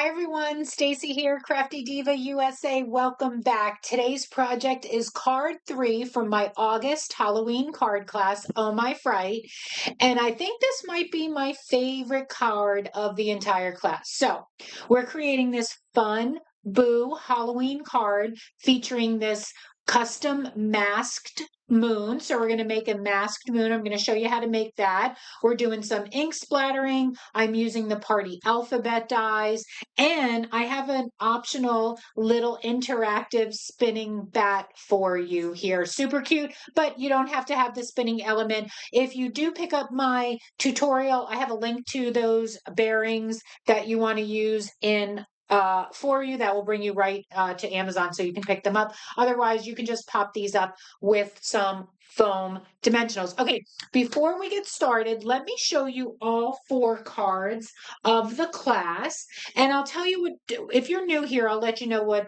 Hi everyone, Stacy here, Crafty Diva USA. Welcome back. Today's project is card 3 from my August Halloween card class, Oh My Fright. And I think this might be my favorite card of the entire class. So we're creating this fun Boo Halloween card featuring this custom masked moon. So we're going to make a masked moon. I'm going to show you how to make that. We're doing some ink splattering. I'm using the party alphabet dies. And I have an optional little interactive spinning bat for you here. Super cute, but you don't have to have the spinning element. If you do pick up my tutorial, I have a link to those bearings that you want to use in for you that will bring you right to Amazon so you can pick them up. Otherwise, you can just pop these up with some foam dimensionals. Okay, before we get started, let me show you all 4 cards of the class. And I'll tell you what, if you're new here, I'll let you know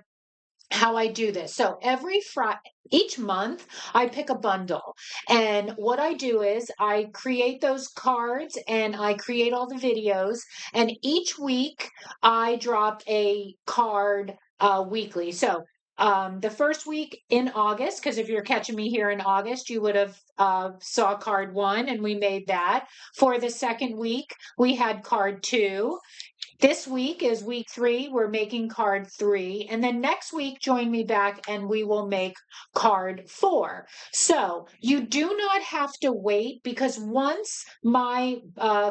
how I do this. So every Friday, each month, I pick a bundle. And what I do is I create those cards and I create all the videos. And each week, I drop a card weekly. So the first week in August, because if you're catching me here in August, you would have saw card 1 and we made that. For the second week, we had card 2. This week is week 3. We're making card 3. And then next week, join me back and we will make card 4. So you do not have to wait because once my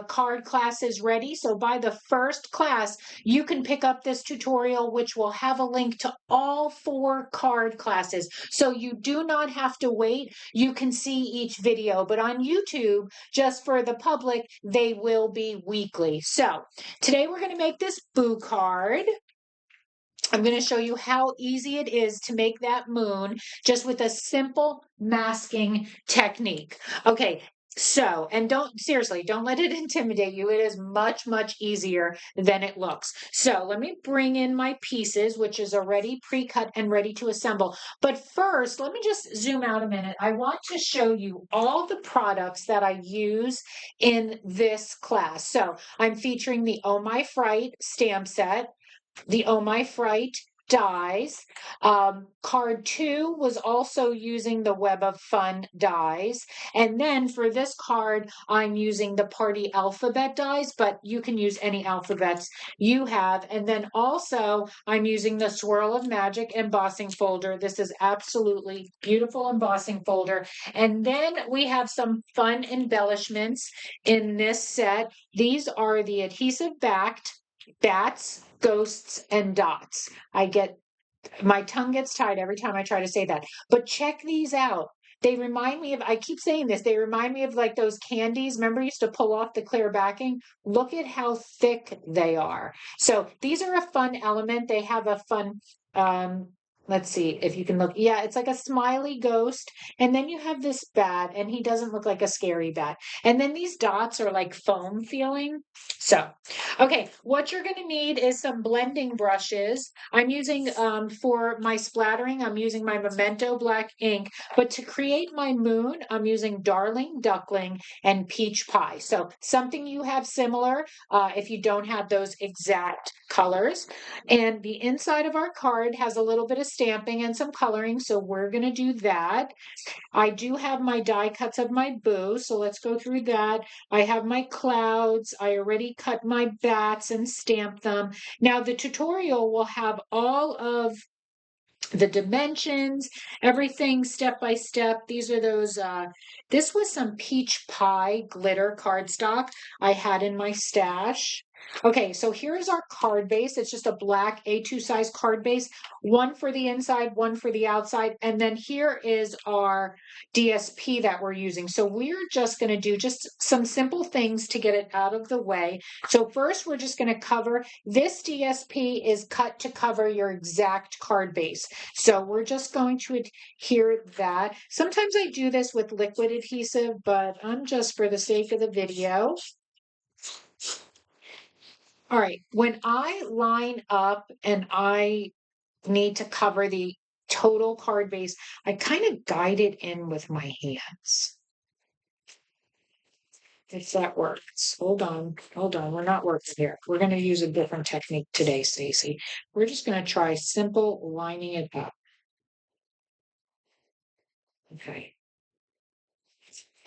card class is ready, so by the first class, you can pick up this tutorial, which will have a link to all 4 card classes. So you do not have to wait. You can see each video, but on YouTube, just for the public, they will be weekly. So today we're going to make this Boo card. I'm going to show you how easy it is to make that moon just with a simple masking technique. Okay, so, and seriously, don't let it intimidate you. It is much, much easier than it looks. So let me bring in my pieces, which is already pre-cut and ready to assemble. But first, let me just zoom out a minute. I want to show you all the products that I use in this class. So I'm featuring the Oh My Fright stamp set, the Oh My Fright dies. Card 2 was also using the Web of Fun dies. And then for this card, I'm using the Party Alphabet dies, but you can use any alphabets you have. And then also, I'm using the Swirl of Magic embossing folder. This is absolutely beautiful embossing folder. And then we have some fun embellishments in this set. These are the adhesive backed bats, ghosts, and dots. My tongue gets tied every time I try to say that. But check these out. They remind me of, I keep saying this, they remind me of like those candies. Remember, you used to pull off the clear backing? Look at how thick they are. So these are a fun element. They have a fun, let's see if you can look. Yeah, it's like a smiley ghost. And then you have this bat, and he doesn't look like a scary bat. And then these dots are like foam feeling. So, okay, what you're going to need is some blending brushes. I'm using, for my splattering, I'm using my Memento black ink, but to create my moon, I'm using Darling Duckling and Peach Pie. So something you have similar if you don't have those exact colors. And the inside of our card has a little bit of stamping and some coloring, so we're going to do that. I do have my die cuts of my Boo, so let's go through that. I have my clouds. I already cut my bats and stamped them. Now the tutorial will have all of the dimensions, everything step by step. These are those, this was some peach pie glitter cardstock I had in my stash. Okay, so here's our card base. It's just a black A2 size card base, one for the inside, one for the outside. And then here is our DSP that we're using. So we're just going to do just some simple things to get it out of the way. So first, we're just going to cover, this DSP is cut to cover your exact card base. So we're just going to adhere that. Sometimes I do this with liquid adhesive, but I'm just for the sake of the video. All right, when I line up and I need to cover the total card base, I kind of guide it in with my hands. if that works. Hold on. We're not working here. We're going to use a different technique today, Stacy. We're just going to try simple lining it up. Okay.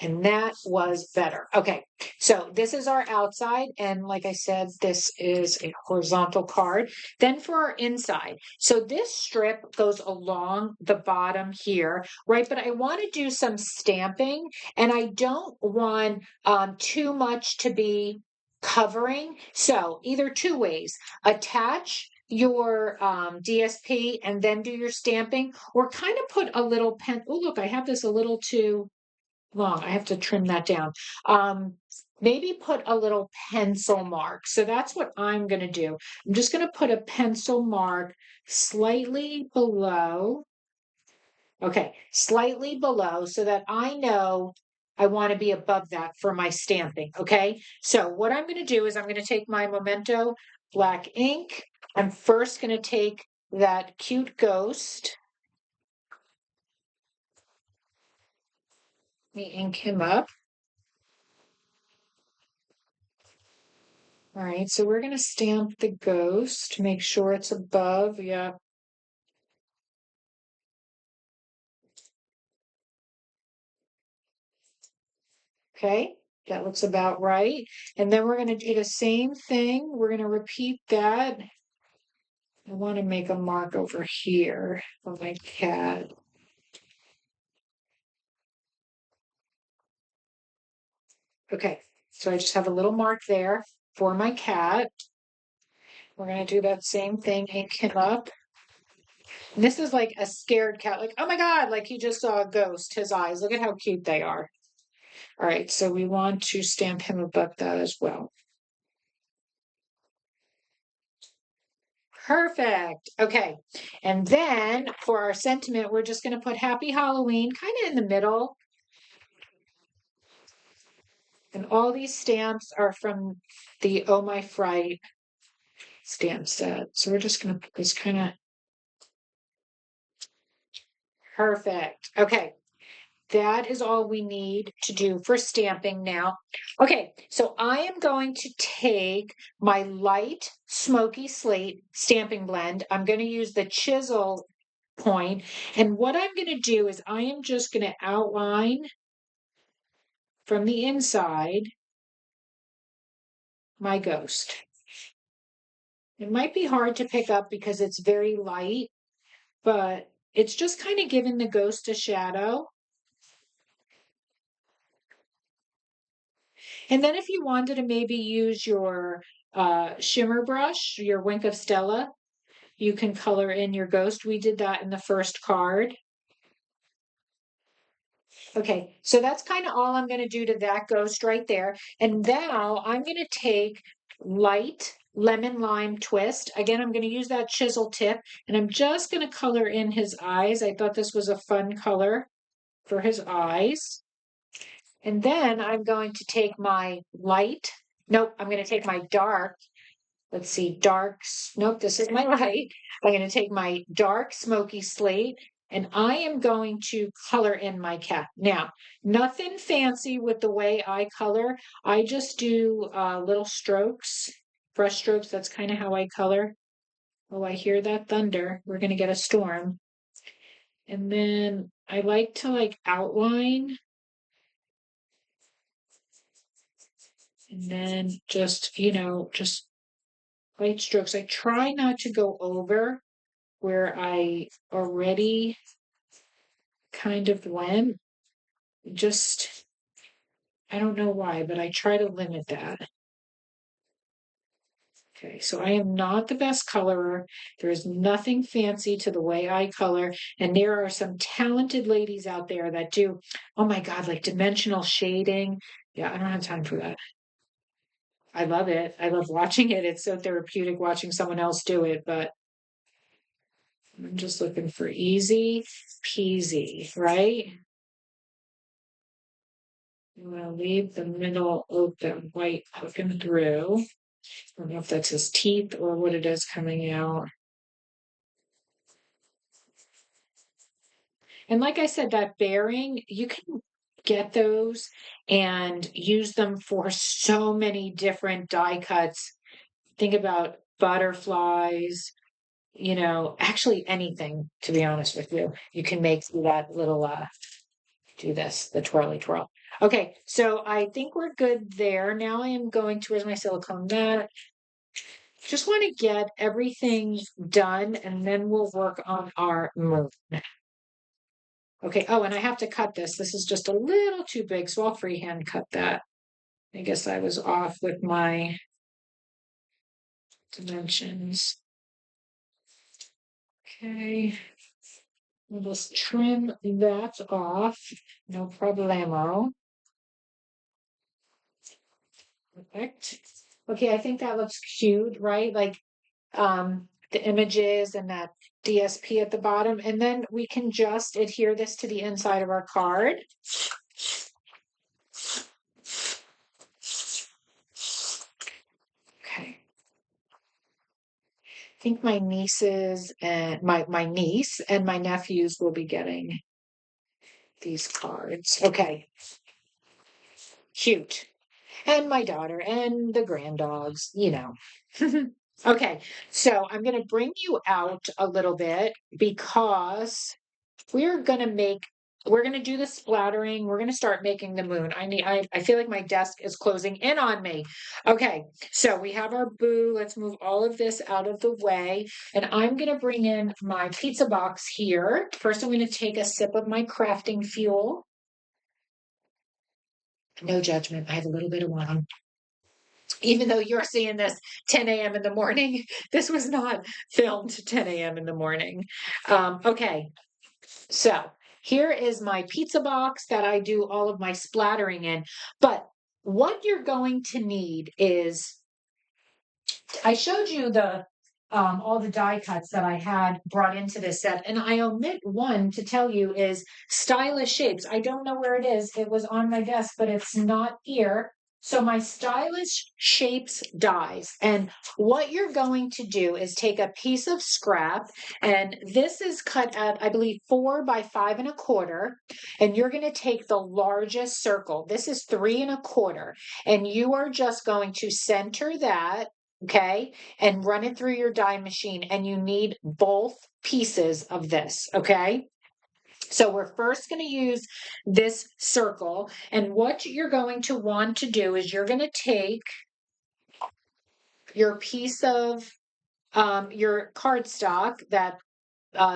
And that was better. Okay, so this is our outside. And like I said, this is a horizontal card. Then for our inside. So this strip goes along the bottom here, right? But I want to do some stamping and I don't want too much to be covering. So either two ways, attach your DSP and then do your stamping, or kind of put a little pen. Oh, look, I have this a little too long. I have to trim that down. Maybe put a little pencil mark. So that's what I'm going to do. I'm just going to put a pencil mark slightly below. Okay, slightly below so that I know I want to be above that for my stamping. Okay, so what I'm going to do is I'm going to take my Memento black ink. I'm first going to take that cute ghost. Let me ink him up. All right, so we're going to stamp the ghost, make sure it's above. Yeah. Okay, that looks about right. And then we're going to do the same thing. We're going to repeat that. I want to make a mark over here for my cat. Okay, so I just have a little mark there for my cat. We're going to do that same thing, ink him up. And this is like a scared cat, like, oh my God, like he just saw a ghost, his eyes. Look at how cute they are. All right, so we want to stamp him above that as well. Perfect. Okay. And then for our sentiment, we're just going to put Happy Halloween kind of in the middle. And all these stamps are from the Oh My Fright stamp set. So we're just going to put this kind of perfect. Okay. That is all we need to do for stamping now. Okay, so I am going to take my light smoky slate stamping blend. I'm going to use the chisel point. And what I'm going to do is I am just going to outline from the inside my ghost. It might be hard to pick up because it's very light, but it's just kind of giving the ghost a shadow. And then if you wanted to maybe use your shimmer brush, your Wink of Stella, you can color in your ghost. We did that in the first card. Okay, so that's kind of all I'm going to do to that ghost right there. And now I'm going to take light lemon lime twist. Again, I'm going to use that chisel tip and I'm just going to color in his eyes. I thought this was a fun color for his eyes. And then I'm going to take my light. Nope, I'm going to take my dark. Let's see, darks. Nope, this is my light. I'm going to take my dark smoky slate and I am going to color in my cat. Now, nothing fancy with the way I color. I just do little strokes, brush strokes. That's kind of how I color. Oh, I hear that thunder. We're going to get a storm. And then I like to outline and then just, just light strokes. I try not to go over where I already kind of went. Just, I don't know why, but I try to limit that. Okay, so I am not the best colorer. There is nothing fancy to the way I color. And there are some talented ladies out there that do, oh my God, like dimensional shading. Yeah, I don't have time for that. I love it. I love watching it. It's so therapeutic watching someone else do it, but I'm just looking for easy peasy, right? You want to leave the middle open, white poking through. I don't know if that's his teeth or what it is coming out. And like I said, that bearing, you can get those and use them for so many different die cuts. Think about butterflies, actually anything, to be honest with you. You can make that little do this, the twirly twirl. Okay, so I think we're good there. Now I am going to, where's my silicone mat? Just want to get everything done and then we'll work on our moon. Okay, oh, and I have to cut this. This is just a little too big, so I'll freehand cut that. I guess I was off with my dimensions. Okay, we'll just trim that off. No problemo. Perfect. Okay, I think that looks cute, right? Like the images and that DSP at the bottom. And then we can just adhere this to the inside of our card. Okay. I think my nieces and my niece and my nephews will be getting these cards. Okay. Cute. And my daughter and the granddogs. Okay, so I'm going to bring you out a little bit because we're going to do the splattering. We're going to start making the moon. I feel like my desk is closing in on me. Okay, so we have our boo. Let's move all of this out of the way. And I'm going to bring in my pizza box here. First, I'm going to take a sip of my crafting fuel. No judgment. I have a little bit of wine. Even though you're seeing this 10 a.m. in the morning, this was not filmed 10 a.m. in the morning. Okay, so here is my pizza box that I do all of my splattering in. But what you're going to need is, I showed you the all the die cuts that I had brought into this set, and I omit one to tell you is stylish shapes. I don't know where it is. It was on my desk, but it's not here. So my stylish shapes dies. And what you're going to do is take a piece of scrap, and this is cut at, I believe, 4 by 5 1/4. And you're going to take the largest circle. This is 3 1/4. And you are just going to center that, okay, and run it through your die machine. And you need both pieces of this, okay? So we're first going to use this circle, and what you're going to want to do is you're going to take your piece of your cardstock that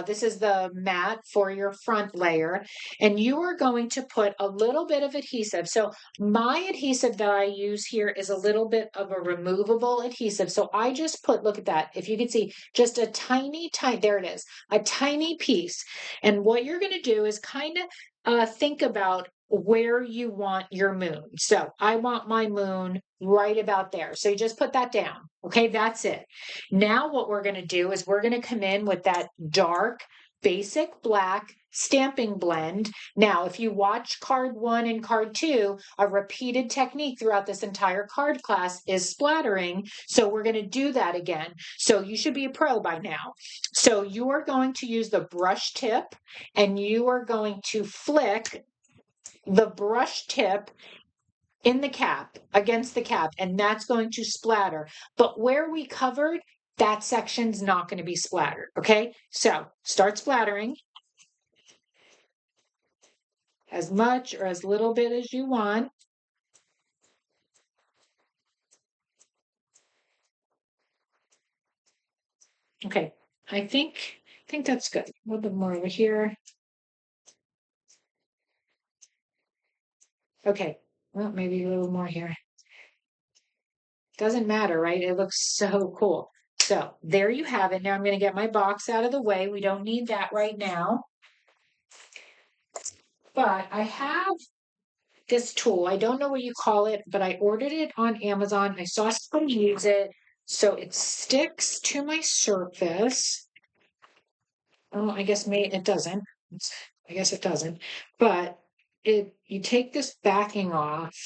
this is the mat for your front layer, and you are going to put a little bit of adhesive. So my adhesive that I use here is a little bit of a removable adhesive. So I just put, look at that, if you can see, just a tiny, there it is, a tiny piece. And what you're going to do is kind of think about where you want your moon. So I want my moon right about there. So you just put that down. Okay, that's it. Now what we're going to do is we're going to come in with that dark basic black stamping blend. Now, if you watch card 1 and card 2, a repeated technique throughout this entire card class is splattering. So we're going to do that again. So you should be a pro by now. So you are going to use the brush tip, and you are going to flick the brush tip in the cap, against the cap, and that's going to splatter. But where we covered, that section's not going to be splattered. Okay, so start splattering as much or as little bit as you want. Okay, I think that's good. A little bit more over here. Okay, well, maybe a little more here. Doesn't matter, right? It looks so cool. So there you have it. Now I'm going to get my box out of the way. We don't need that right now. But I have this tool. I don't know what you call it, but I ordered it on Amazon. I saw someone use it. So it sticks to my surface. Oh, I guess maybe it doesn't. I guess it doesn't. But you take this backing off.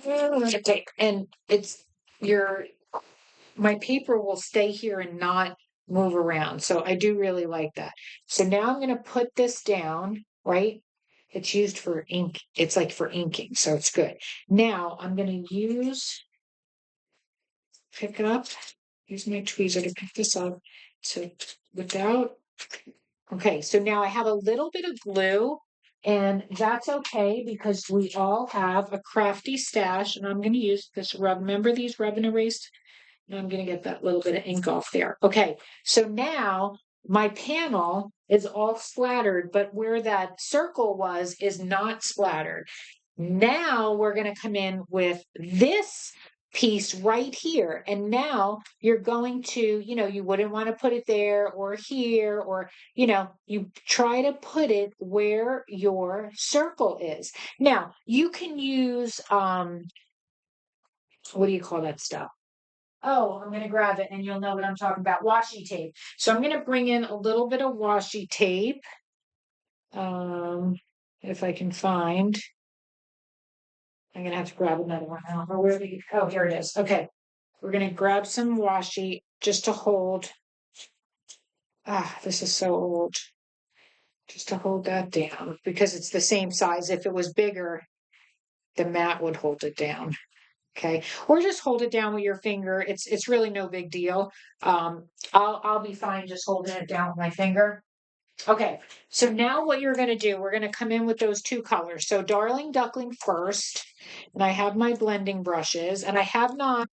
And it's my paper will stay here and not move around. So I do really like that. So now I'm going to put this down, right? It's used for ink. It's like for inking, so it's good. Now I'm going to pick up, use my tweezer to pick this up. So without, okay, so now I have a little bit of glue, and that's okay because we all have a crafty stash, and I'm going to use this rub. Remember these rub and erase? And I'm going to get that little bit of ink off there. Okay, so now my panel is all splattered, but where that circle was is not splattered. Now we're going to come in with this piece right here. And now you're going to, you wouldn't want to put it there or here, or, you try to put it where your circle is. Now you can use, what do you call that stuff? Oh, I'm going to grab it and you'll know what I'm talking about. Washi tape. So I'm going to bring in a little bit of washi tape. If I can find. I'm going to have to grab another one. I don't know where oh, here it is. Okay. We're going to grab some washi just to hold. This is so old. Just to hold that down because it's the same size. If it was bigger, the mat would hold it down. Okay, or just hold it down with your finger. It's really no big deal. I'll be fine just holding it down with my finger. Okay, so now what you're going to do, we're going to come in with those two colors. So Darling Duckling first, and I have my blending brushes, and I have not.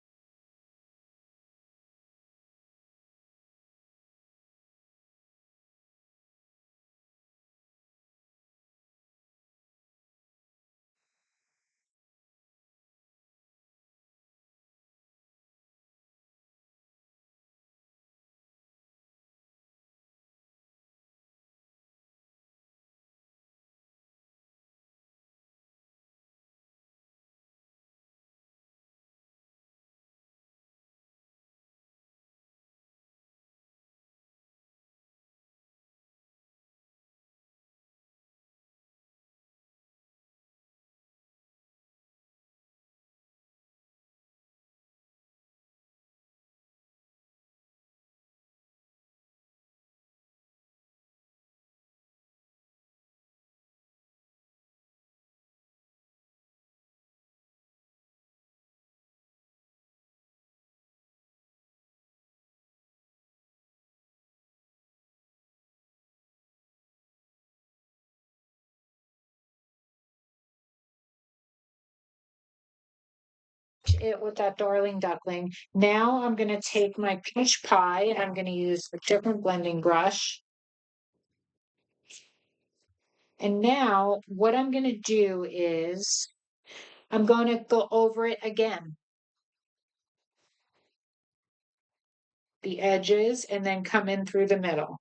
It with that Darling Duckling. Now I'm going to take my peach pie and I'm going to use a different blending brush. And now what I'm going to do is I'm going to go over it again, the edges, and then come in through the middle.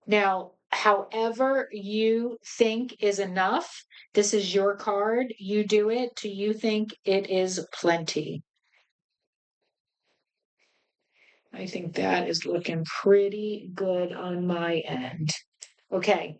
Now, however you think is enough, this is your card. You do it till you think it is plenty. I think that is looking pretty good on my end. Okay,